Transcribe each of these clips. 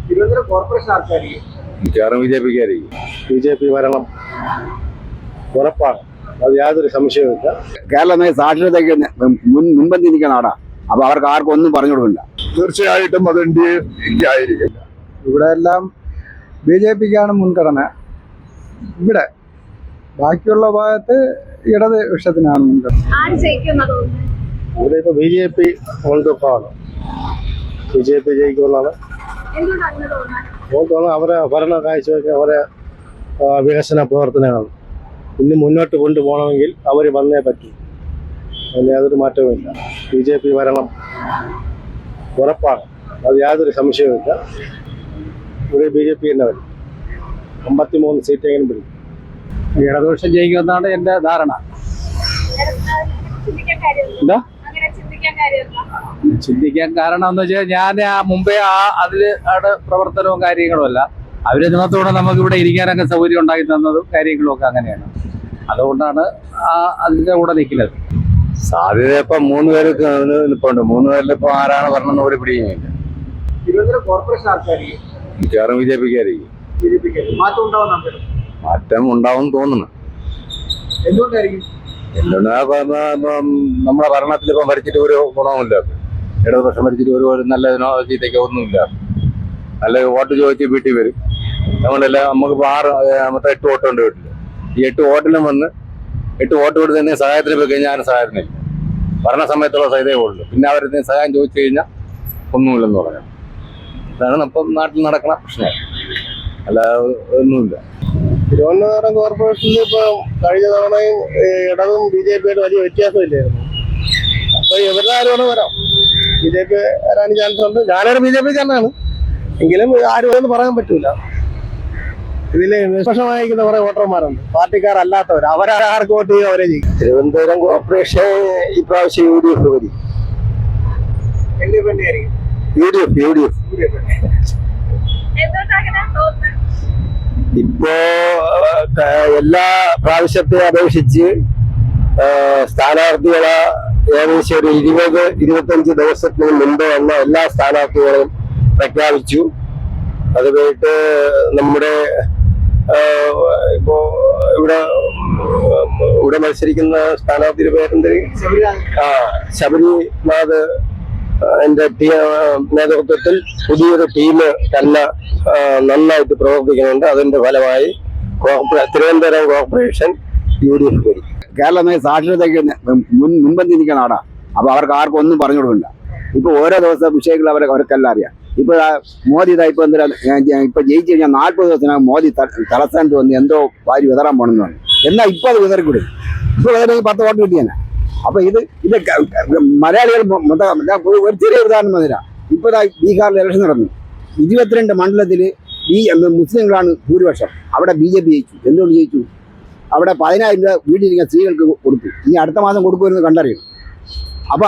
Thiruvananthapuram corporation ആർക്കായിരിക്കും? മിക്കവാറും ബിജെപിക്കായിരിക്കും. BJP ഭരണം ഉറപ്പാണ്, അത് യാതൊരു സംശയവുമില്ല. കേരളം സാക്ഷരതയ്ക്ക് മുൻപന്തി നിൽക്കുന്ന നാടാ. അപ്പൊ അവർക്ക് ആർക്കും ഒന്നും പറഞ്ഞു കൊടുക്കണ്ട. തീർച്ചയായിട്ടും അത് ഇന്ത്യ ആയിരിക്കില്ല. ഇവിടെ എല്ലാം BJPക്കാണ് മുൻഗണന. ഇവിടെ ബാക്കിയുള്ള ഭാഗത്ത് ഇടത് പക്ഷത്തിനാണ് മുൻഗണന. ഇവിടെ ഇപ്പൊ BJP മുൻതൂക്കമാണ്. BJP ജയിക്കുമെന്നാണ് തോന്നുന്നത്. അവരെ ഭരണ കാഴ്ചവെക്കുക, അവരെ വികസന പ്രവർത്തനങ്ങൾ ഇനി മുന്നോട്ട് കൊണ്ടുപോകണമെങ്കിൽ അവർ വന്നേ പറ്റൂ. അതിന് യാതൊരു മാറ്റവുമില്ല. BJP ഭരണം ഉറപ്പാണ്, അത് യാതൊരു സംശയവുമില്ല. ഇവിടെ BJP തന്നെ വരും. 53 സീറ്റെങ്കിലും പിടിക്കും. ഇടതുപക്ഷം ജയിക്കുമെന്നാണ് എന്റെ ധാരണ. എന്താ ചിന്തിക്കാൻ കാരണം എന്ന് വെച്ചാൽ ഞാൻ മുമ്പേ അതില് അവിടെ പ്രവർത്തനവും കാര്യങ്ങളും അല്ല. അവര് ഇതിനകത്തൂടെ നമുക്ക് ഇവിടെ ഇരിക്കാനൊക്കെ സൗകര്യം ഉണ്ടാക്കി തന്നതും കാര്യങ്ങളും ഒക്കെ അങ്ങനെയാണ്. അതുകൊണ്ടാണ് അതിന്റെ കൂടെ നിൽക്കുന്നത്. സാധ്യത ഇപ്പൊ 3 പേർക്ക് നിൽപ്പുണ്ട്. 3 പേരിൽ ഇപ്പൊ ആരാണ് പറഞ്ഞെന്ന് ഒരു പിടിയുമില്ല. തിരുവനന്തപുരം കോർപ്പറേഷൻ ആർക്കായിരിക്കും? മിക്കവാറും ബിജെപിക്കായിരിക്കും. മാറ്റം ഉണ്ടാവും തോന്നുന്നു. എന്തുകൊണ്ടായിരിക്കും? നമ്മുടെ ഭരണത്തിൽ ഇപ്പം ഭരിച്ചിട്ട് ഒരു ഗുണവുമില്ല. ഇടതുപക്ഷം ഭരിച്ചിട്ട് ഒരു നല്ല ചീത്തയ്ക്ക് ഒന്നുമില്ല. നല്ല വോട്ട് ചോദിച്ച് വീട്ടിൽ വരും. നമ്മളെല്ലാം നമുക്കിപ്പോൾ 8 വോട്ടുണ്ട് വീട്ടിൽ. ഈ 8 വോട്ടിലും വന്ന് 8 വോട്ട് കൊടുത്ത് തന്നെ സഹായത്തിന് പോയി കഴിഞ്ഞാൽ ആരും സഹായത്തിനില്ല. ഭരണ സമയത്തുള്ള സഹായതേ ഉള്ളൂ. പിന്നെ അവരെന്തെങ്കിലും സഹായം ചോദിച്ചു കഴിഞ്ഞാൽ ഒന്നുമില്ലെന്ന് പറയാം. ഇതാണ് ഇപ്പം നാട്ടിൽ നടക്കുന്ന പ്രശ്നം, അല്ല ഒന്നുമില്ല. തിരുവനന്തപുരം കോർപ്പറേഷനിൽ ഇപ്പൊ കഴിഞ്ഞ തവണയും ഇടതും BJPയുടെ വലിയ വ്യത്യാസമില്ലായിരുന്നു. അപ്പൊ ഇവരുടെ ആരും വരാം. BJP വരാൻ ചാൻസ് ഉണ്ട്. ഞാനൊരു BJP തന്നെയാണ്, എങ്കിലും ആരും പറയാൻ പറ്റൂല. ഇതില് നിഷ്പക്ഷമായിരിക്കുന്ന കുറെ വോട്ടർമാരുണ്ട്, പാർട്ടിക്കാരല്ലാത്തവർ. അവരാർക്ക് വോട്ട് ചെയ്യും, അവരെ ചെയ്യും. തിരുവനന്തപുരം കോർപ്പറേഷൻ ഇപ്രാവശ്യം UDF വരും. UDF ഇപ്പോ എല്ലാ പ്രാവശ്യത്തെ അപേക്ഷിച്ച് സ്ഥാനാർത്ഥികളെ ഏകദേശം ഒരു 20-25 ദിവസത്തിന് മുമ്പ് വന്ന എല്ലാ സ്ഥാനാർത്ഥികളും പ്രഖ്യാപിച്ചു. അത് കഴിഞ്ഞിട്ട് നമ്മുടെ ഇപ്പോ ഇവിടെ മത്സരിക്കുന്ന സ്ഥാനാർത്ഥിയുടെ പേരെന്ത്? ശബരിനാഥ് എന്റെ നേതൃത്വത്തിൽ പുതിയൊരു ടീം തന്നെ നന്നായിട്ട് പ്രവർത്തിക്കുന്നുണ്ട്. അതിന്റെ ഫലമായി തിരുവനന്തപുരം കോർപ്പറേഷൻ UDF വരും. കേരളം സാക്ഷരതയ്ക്ക് മുൻപന്തി നിൽക്കുന്ന നാടാ. അപ്പൊ അവർക്ക് ആർക്കും ഒന്നും പറഞ്ഞു കൊടുക്കണ്ട. ഇപ്പൊ ഓരോ ദിവസം വിഷയങ്ങൾ അവർക്കെല്ലാം അറിയാം. ഇപ്പൊ മോദി ഇപ്പൊ ഇപ്പൊ ജയിച്ചു കഴിഞ്ഞാൽ 40 ദിവസത്തിനകം മോദി തലസ്ഥാനത്ത് വന്ന് എന്തോ വാരി വിതറാൻ പോണെന്ന് പറഞ്ഞു. എന്നാൽ ഇപ്പൊ അത് വിതറിക്കൂടും. ഇപ്പൊ വിതറി 10 വോട്ട് കിട്ടിയാണ്. അപ്പൊ ഇത് മലയാളികൾ ഒരു ചെറിയ ഉദാഹരണം മതിരാ. ഇപ്പൊ ബീഹാറിൽ ഇലക്ഷൻ നടന്നു. 22 മണ്ഡലത്തിൽ മുസ്ലിങ്ങളാണ് ഭൂരിപക്ഷം. അവിടെ BJP ജയിച്ചു. എന്തുകൊണ്ട് ജയിച്ചു? അവിടെ 10,000 രൂപ വീട്ടിലിരിക്കുന്ന സ്ത്രീകൾക്ക് കൊടുത്തു. ഇനി അടുത്ത മാസം കൊടുക്കുമെന്ന് കണ്ടറിയണം. അപ്പൊ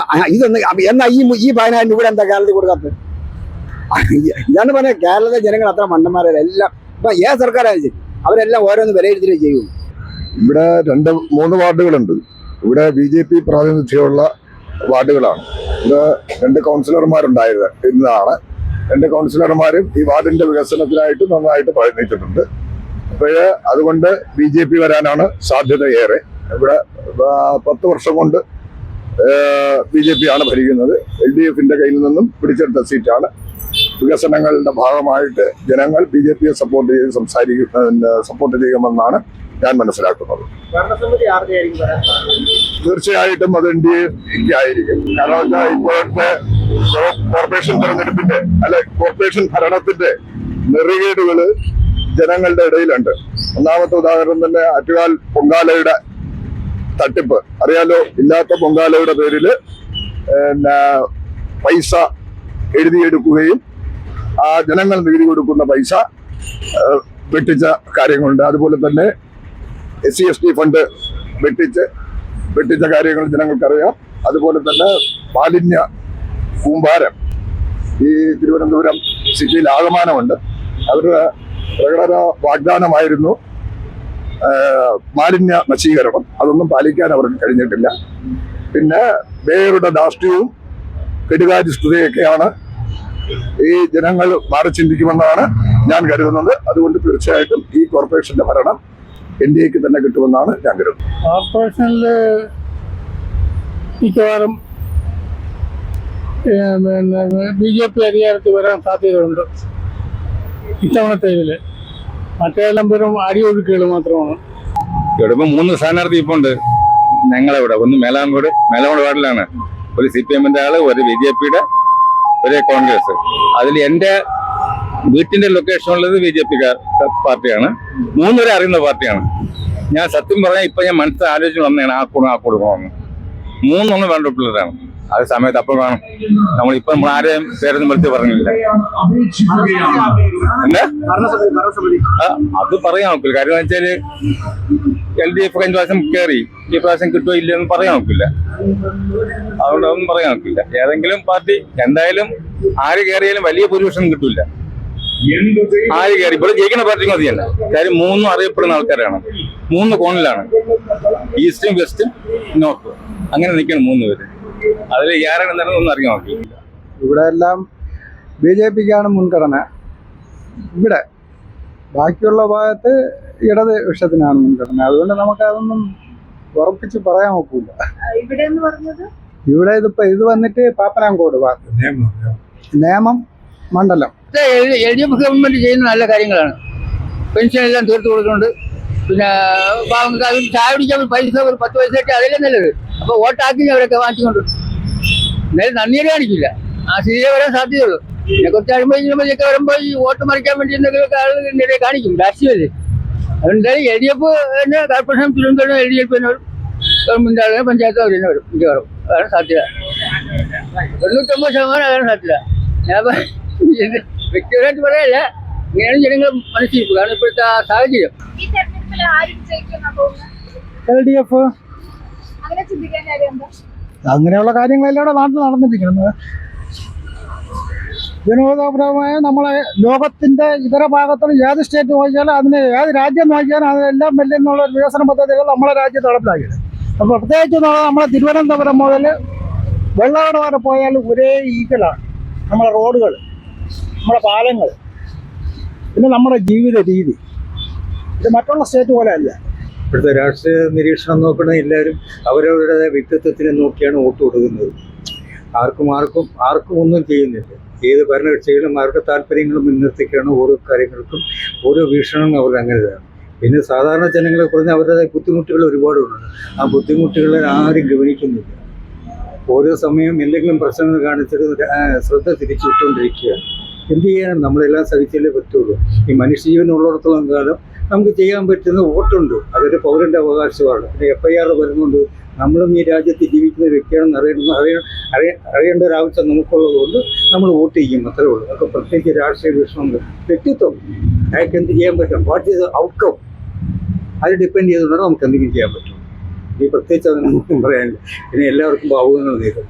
എന്നാ ഈ 10,000 രൂപ എന്താ കേരളത്തിൽ കൊടുക്കാത്തത്? ഇതാണ് പറഞ്ഞ കേരളത്തിലെ ജനങ്ങൾ അത്ര മണ്ടന്മാരല്ല. എല്ലാം ഇപ്പൊ ഏത് സർക്കാരായാലും ശരി, അവരെല്ലാം ഓരോന്ന് വിലയിരുത്തിയേ ചെയ്യുള്ളൂ. ഇവിടെ 2-3 വാർഡുകളുണ്ട്. ഇവിടെ BJP പ്രാതിനിധ്യമുള്ള വാർഡുകളാണ്. ഇത് 2 കൗൺസിലർമാരുണ്ടായത് ഇന്നാണ്. 2 കൗൺസിലർമാരും ഈ വാർഡിന്റെ വികസനത്തിനായിട്ട് നന്നായിട്ട് പ്രയത്നിച്ചിട്ടുണ്ട്. അപ്പോഴ് അതുകൊണ്ട് BJP വരാനാണ് സാധ്യത ഏറെ. ഇവിടെ 10 വർഷം കൊണ്ട് BJP ആണ് ഭരിക്കുന്നത്. LDFന്റെ കയ്യിൽ നിന്നും പിടിച്ചെടുത്ത സീറ്റാണ്. വികസനങ്ങളുടെ ഭാഗമായിട്ട് ജനങ്ങൾ BJPയെ സപ്പോർട്ട് ചെയ്യുമെന്നാണ് ഞാൻ മനസ്സിലാക്കുന്നത്. തീർച്ചയായിട്ടും അത് ഇന്ത്യ ആയിരിക്കും. കാരണം ഇപ്പോഴത്തെ കോർപ്പറേഷൻ തെരഞ്ഞെടുപ്പിന്റെ കോർപ്പറേഷൻ ഭരണത്തിന്റെ നെറികേടുകള് ജനങ്ങളുടെ ഇടയിലുണ്ട്. ഒന്നാമത്തെ ഉദാഹരണം തന്നെ ആറ്റുകാൽ പൊങ്കാലയുടെ തട്ടിപ്പ് അറിയാലോ. ഇല്ലാത്ത പൊങ്കാലയുടെ പേരില് പൈസ എഴുതിയെടുക്കുകയും ആ ജനങ്ങൾ നികുതി കൊടുക്കുന്ന പൈസ വെട്ടിച്ച കാര്യങ്ങളുണ്ട്. അതുപോലെ തന്നെ SC/ST ഫണ്ട് വെട്ടിച്ച കാര്യങ്ങൾ ജനങ്ങൾക്കറിയാം. അതുപോലെ തന്നെ മാലിന്യ കൂമ്പാരം ഈ തിരുവനന്തപുരം സിറ്റിയിൽ ആകമാനമുണ്ട്. അവരുടെ പ്രകടന വാഗ്ദാനമായിരുന്നു മാലിന്യ നശീകരണം. അതൊന്നും പാലിക്കാൻ അവർക്ക് കഴിഞ്ഞിട്ടില്ല. പിന്നെ മേയറുടെ ധാർഷ്ട്യവും കെടുകാര്യസ്ഥതയൊക്കെയാണ് ഈ ജനങ്ങൾ മാറി ചിന്തിക്കുമെന്നാണ് ഞാൻ കരുതുന്നത്. അതുകൊണ്ട് തീർച്ചയായിട്ടും ഈ കോർപ്പറേഷന്റെ ഭരണം NDAക്ക് തന്നെ കിട്ടുമെന്നാണ് ഞാൻ കരുതുന്നത്. കോർപ്പറേഷനിൽ മിക്കവാറും BJP അധികാരത്തിൽ വരാൻ സാധ്യതയുണ്ട് ഇത്തവണത്തേതിൽ. മറ്റേതെല്ലാം വെറും അടിയൊഴുക്കുകൾ മാത്രമാണ്. ഇവിടെ ഇപ്പൊ 3 സ്ഥാനാർത്ഥി ഇപ്പൊ ഉണ്ട് ഞങ്ങളിവിടെ. ഒന്ന് മേലാങ്കോട് വാർഡിലാണ്. ഒരു CPM-ന്റെ ആള്, ഒരു BJP-യുടെ, ഒരു കോൺഗ്രസ്. അതിൽ എന്റെ വീട്ടിന്റെ ലൊക്കേഷൻ ഉള്ളത് BJP പാർട്ടിയാണ്. 3 പേരെ അറിയുന്ന പാർട്ടിയാണ്. ഞാൻ സത്യം പറഞ്ഞാൽ ഇപ്പൊ ഞാൻ മനസ്സിൽ ആലോചിച്ച് വന്നതാണ് ആ കൊടുക്കണമെന്ന്. 3 വേണ്ട പിള്ളേരാണ്. അത് സമയത്ത് അപ്പോൾ കാണും. നമ്മളിപ്പം നമ്മൾ ആരെയും പേരൊന്നും വിളിച്ച് പറഞ്ഞില്ല. എന്താ അത് പറയാൻ നോക്കില്ല. കാര്യം വെച്ചാല് LDF കഴിഞ്ഞ പ്രാവശ്യം കയറി, ഈ പ്രാവശ്യം കിട്ടുമോ ഇല്ലെന്ന് പറയാൻ നോക്കില്ല. അതുകൊണ്ട് അതൊന്നും പറയാൻ നോക്കില്ല. ഏതെങ്കിലും പാർട്ടി എന്തായാലും ആര് കയറിയാലും വലിയ ഭൂരിപക്ഷം കിട്ടൂല. ആര് കയറി ഇവിടെ ജയിക്കുന്ന പാർട്ടി മതിയല്ല. കാര്യം 3 അറിയപ്പെടുന്ന ആൾക്കാരാണ്. 3 കോണിലാണ്, ഈസ്റ്റും വെസ്റ്റും നോർത്തും. അങ്ങനെ നിൽക്കണം 3 പേര്. അതിൽ ആരാണ് എന്താണെന്നൊന്നും അറിയാൻ നോക്കില്ല. ഇവിടെ എല്ലാം BJPക്കാണ് മുൻഗണന. ഇവിടെ ബാക്കിയുള്ള ഭാഗത്ത് ഇടത് പക്ഷത്തിനാണ് മുൻഗണന. അതുകൊണ്ട് നമുക്ക് അതൊന്നും ഉറപ്പിച്ച് പറയാൻ നോക്കൂല. ഇവിടെ ഇത് വന്നിട്ട് പാപ്പനാങ്കോട് ഭാഗത്ത് നേമം മണ്ഡലം. LDF ഗവൺമെന്റ് ചെയ്യുന്ന നല്ല കാര്യങ്ങളാണ്. പെൻഷൻ എല്ലാം തീർത്തു കൊടുക്കുന്നുണ്ട്. പിന്നെ പാവങ്ങൾക്ക് ചായ പിടിക്കാൻ പൈസ ഒരു 10 പൈസയൊക്കെ അതിലെ നല്ലത്. അപ്പൊ വോട്ടാക്കി അവരൊക്കെ വാങ്ങിക്കൊണ്ട് എന്നാലും നന്ദിയെ കാണിക്കില്ല. ആ സ്ഥിതിയെ വരാൻ സാധ്യതയുള്ളൂ. പിന്നെ കുറച്ച് അഴിമതിയൊക്കെ വരുമ്പോൾ ഈ വോട്ട് മറിക്കാൻ വേണ്ടി എന്തെങ്കിലുമൊക്കെ ആളുകൾ കാണിക്കും രാഷ്ട്രീയത്തിൽ. അതുകൊണ്ടാണ് LDF തന്നെ കോർപ്പറേഷൻ തിരുവനന്തപുരം LDF തന്നെ വരും. ഗവൺമെന്റ് ആളുകൾ പഞ്ചായത്ത് അവർ തന്നെ വരും മിക്കവാറും. അതാണ് സാധ്യത. 99% അതാണ് സാധ്യത. ഞാൻ വ്യക്തിപരമായിട്ട് പറയല്ല, ഇങ്ങനെയാണ് ജനങ്ങൾ മനസ്സിലാക്കുക. കാരണം ഇപ്പോഴത്തെ സാഹചര്യം. LDF അങ്ങനെയുള്ള കാര്യങ്ങളെല്ലാം നാട്ടിൽ നടന്നിരിക്കുന്നത്. ജനോപരമായ നമ്മളെ ലോകത്തിന്റെ ഇതര ഭാഗത്തുള്ള ഏത് സ്റ്റേറ്റ് നോക്കിയാലും അതിന് ഏത് രാജ്യം നോക്കിയാലും അതെല്ലാം വലിയ വികസന പദ്ധതികൾ നമ്മളെ രാജ്യത്ത് നടപ്പിലാക്കിയത്. അപ്പോൾ പ്രത്യേകിച്ച് നമ്മളെ തിരുവനന്തപുരം മുതൽ വെള്ളനാട് വരെ പോയാലും ഒരേ ഈക്വലാണ് നമ്മളെ റോഡുകൾ, നമ്മുടെ പാലങ്ങൾ, പിന്നെ നമ്മുടെ ജീവിത രീതി. ഇത് മറ്റുള്ള സ്റ്റേറ്റ് പോലെ അല്ല. ഇവിടുത്തെ രാഷ്ട്രീയ നിരീക്ഷണം നോക്കുന്ന എല്ലാവരും അവരവരുടെ വ്യക്തിത്വത്തിനെ നോക്കിയാണ് വോട്ട് കൊടുക്കുന്നത്. ആർക്കും ഒന്നും ചെയ്യുന്നില്ല. ഏത് ഭരണകക്ഷികളും അവരുടെ താല്പര്യങ്ങളും മുൻനിർത്തിക്കാണ് ഓരോ കാര്യങ്ങൾക്കും ഓരോ വീക്ഷണവും അവർ അങ്ങനെയാണ്. പിന്നെ സാധാരണ ജനങ്ങളെ കുറിച്ച് അവരുടെ ബുദ്ധിമുട്ടുകൾ ഒരുപാടുണ്ട്. ആ ബുദ്ധിമുട്ടുകളെ ആരും ഗവനിക്കുന്നില്ല. ഓരോ സമയം എന്തെങ്കിലും പ്രശ്നങ്ങൾ കാണിച്ചിട്ട് ശ്രദ്ധ തിരിച്ചു വിട്ടുകൊണ്ടിരിക്കുകയാണ്. എന്ത് ചെയ്യാനും നമ്മളെല്ലാം സഹിച്ചല്ലേ പറ്റുള്ളൂ. ഈ മനുഷ്യജീവനുള്ളിടത്തോളം കാലം നമുക്ക് ചെയ്യാൻ പറ്റുന്ന വോട്ടുണ്ട്. അതൊരു പൗരന്റെ അവകാശമാണ്. പിന്നെ FIR വരുന്നുണ്ട്. നമ്മളും ഈ രാജ്യത്ത് ജീവിക്കുന്ന വ്യക്തിയാണെന്ന് അറിയേണ്ട ഒരു ആവശ്യം നമുക്കുള്ളത് കൊണ്ട് നമ്മൾ വോട്ട് ചെയ്യും, അത്രേ ഉള്ളൂ. അതൊക്കെ പ്രത്യേകിച്ച് രാഷ്ട്രീയ വീക്ഷണമുണ്ട്. വ്യക്തിത്വം അയാൾക്ക് എന്ത് ചെയ്യാൻ പറ്റും, വാട്ട് ഈസ് ഔട്ട്കം, അത് ഡിപ്പെൻഡ് ചെയ്തുകൊണ്ടാണ് നമുക്ക് എന്തെങ്കിലും ചെയ്യാൻ പറ്റും. ഈ പ്രത്യേകിച്ച് അതിനൊന്നും പറയാനില്ല. പിന്നെ എല്ലാവർക്കും ഭാവുകങ്ങൾ നേരിടും.